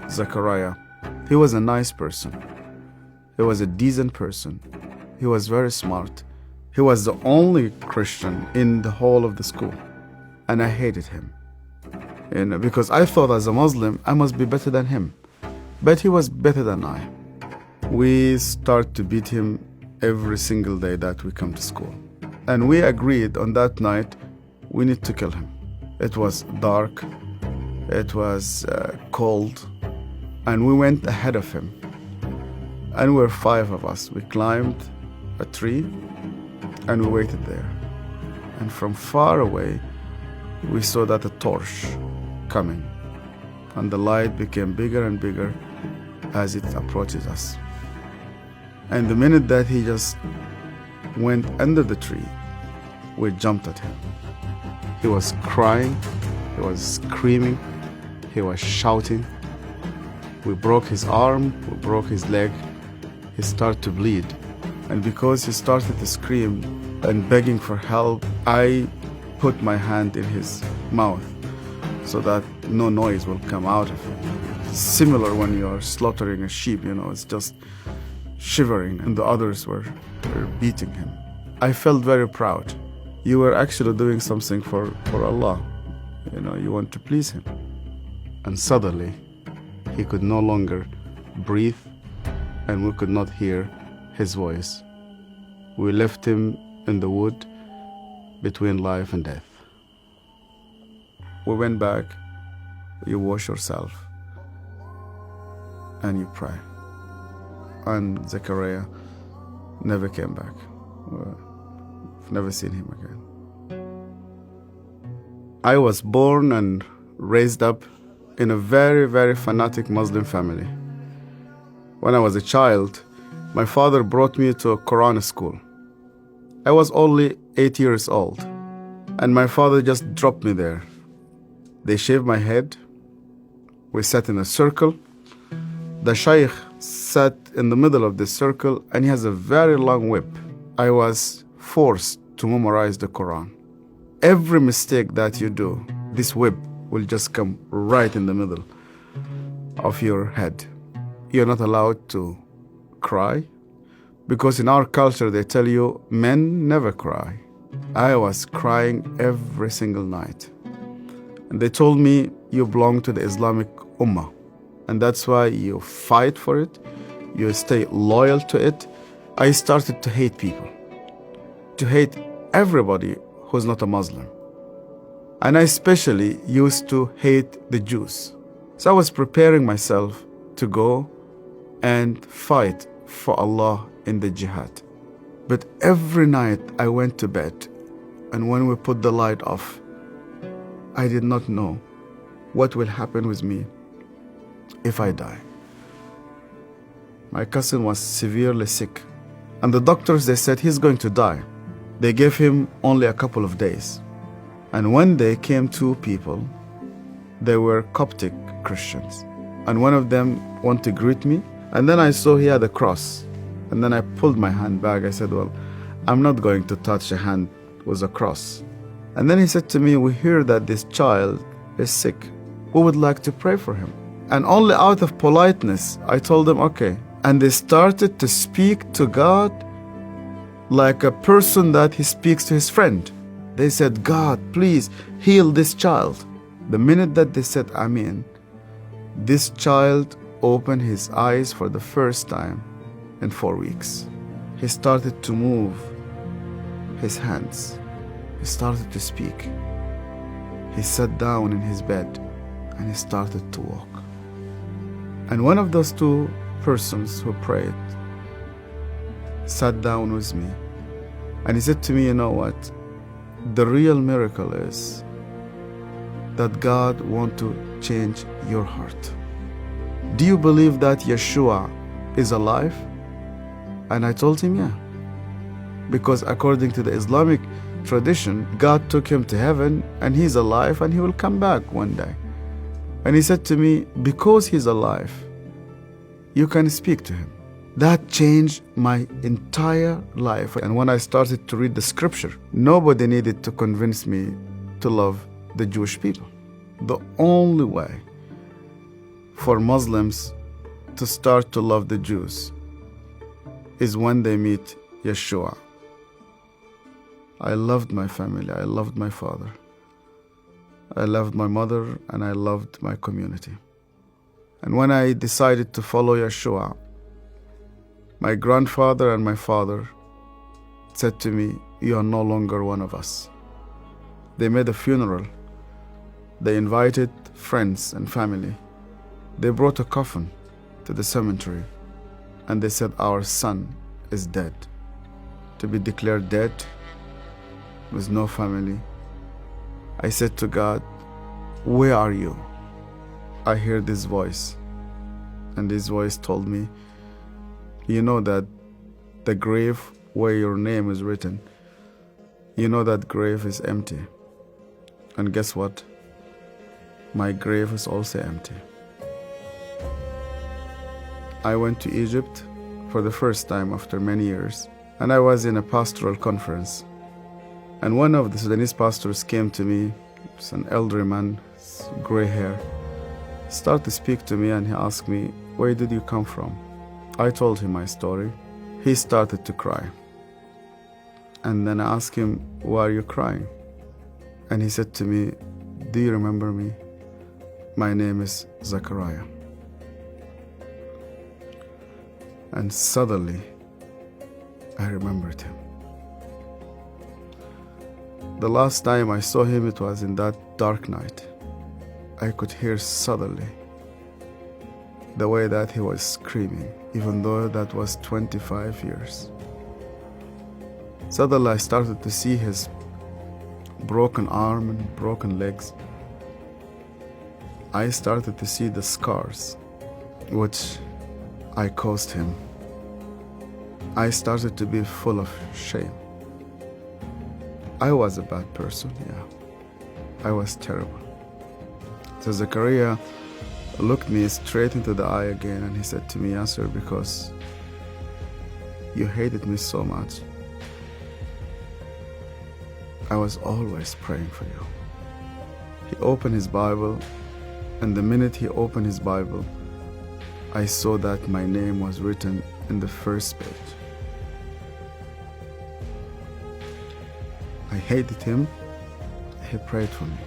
Zachariah. He was a nice person. He was a decent person. He was very smart. He was the only Christian in the whole of the school. And I hated him. Because I thought as a Muslim, I must be better than him. But he was better than I. We start to beat him every single day that we come to school. And we agreed on that night, we need to kill him. It was dark. It was cold. And we went ahead of him. And we were 5 of us. We climbed a tree and we waited there. And from far away, we saw that a torch coming. And the light became bigger and bigger as it approaches us. And the minute that he just went under the tree, we jumped at him. He was crying, he was screaming, he was shouting. We broke his arm, we broke his leg. He started to bleed. And because he started to scream and begging for help, I put my hand in his mouth so that no noise will come out of him. Similar when you are slaughtering a sheep, it's just shivering, and the others were beating him. I felt very proud. You were actually doing something for Allah. You want to please Him. And suddenly, he could no longer breathe, and we could not hear his voice. We left him in the wood between life and death. We went back, you wash yourself, and you pray. And Zachariah never came back. I've never seen him again. I was born and raised up in a very, very fanatic Muslim family. When I was a child, my father brought me to a Quran school. I was only 8 years old, and my father just dropped me there. They shaved my head. We sat in a circle. The Shaykh sat in the middle of this circle, and he has a very long whip. I was forced to memorize the Quran. Every mistake that you do, this whip will just come right in the middle of your head. You're not allowed to cry, because in our culture they tell you men never cry. I was crying every single night. And they told me, you belong to the Islamic Ummah, and that's why you fight for it, you stay loyal to it. I started to hate people, to hate everybody who's not a Muslim. And I especially used to hate the Jews. So I was preparing myself to go and fight for Allah in the jihad. But every night I went to bed, and when we put the light off, I did not know what will happen with me if I die. My cousin was severely sick, and the doctors, they said he's going to die. They gave him only a couple of days. And one day came 2 people. They were Coptic Christians, and one of them wanted to greet me, and then I saw he had a cross, and then I pulled my hand back. I said, well, I'm not going to touch a hand with a cross. And then he said to me, we hear that this child is sick. We would like to pray for him. And only out of politeness, I told them, okay. And they started to speak to God like a person that he speaks to his friend. They said, God, please heal this child. The minute that they said Amen, this child opened his eyes for the first time in 4 weeks. He started to move his hands. He started to speak. He sat down in his bed and he started to walk. And one of those 2 persons who prayed sat down with me, and he said to me, you know what? The real miracle is that God wants to change your heart. Do you believe that Yeshua is alive? And I told him, yeah. Because according to the Islamic tradition, God took him to heaven and he's alive and he will come back one day. And he said to me, because he's alive, you can speak to him. That changed my entire life. And when I started to read the scripture, nobody needed to convince me to love the Jewish people. The only way for Muslims to start to love the Jews is when they meet Yeshua. I loved my family, I loved my father, I loved my mother, and I loved my community. And when I decided to follow Yeshua, my grandfather and my father said to me, "You are no longer one of us." They made a funeral. They invited friends and family. They brought a coffin to the cemetery, and they said, "Our son is dead." To be declared dead with no family, I said to God, "Where are you?" I heard this voice, and this voice told me, "You know that the grave where your name is written, you know that grave is empty. And guess what? My grave is also empty." I went to Egypt for the first time after many years, and I was in a pastoral conference. And one of the Sudanese pastors came to me, it's an elderly man, gray hair, started to speak to me, and he asked me, "Where did you come from?" I told him my story. He started to cry. And then I asked him, "Why are you crying?" And he said to me, "Do you remember me? My name is Zachariah." And suddenly, I remembered him. The last time I saw him, it was in that dark night. I could hear suddenly the way that he was screaming, even though that was 25 years. Suddenly I started to see his broken arm and broken legs. I started to see the scars which I caused him. I started to be full of shame. I was a bad person, yeah. I was terrible. So Zachariah looked me straight into the eye again, and he said to me, "Yassir, because you hated me so much, I was always praying for you." He opened his Bible, and the minute he opened his Bible, I saw that my name was written in the first page. I hated him. He prayed for me.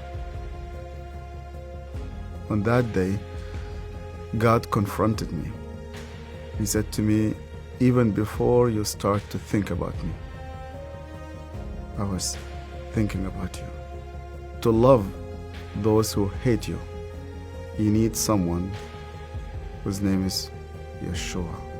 On that day, God confronted me. He said to me, "Even before you start to think about me, I was thinking about you. To love those who hate you, you need someone whose name is Yeshua."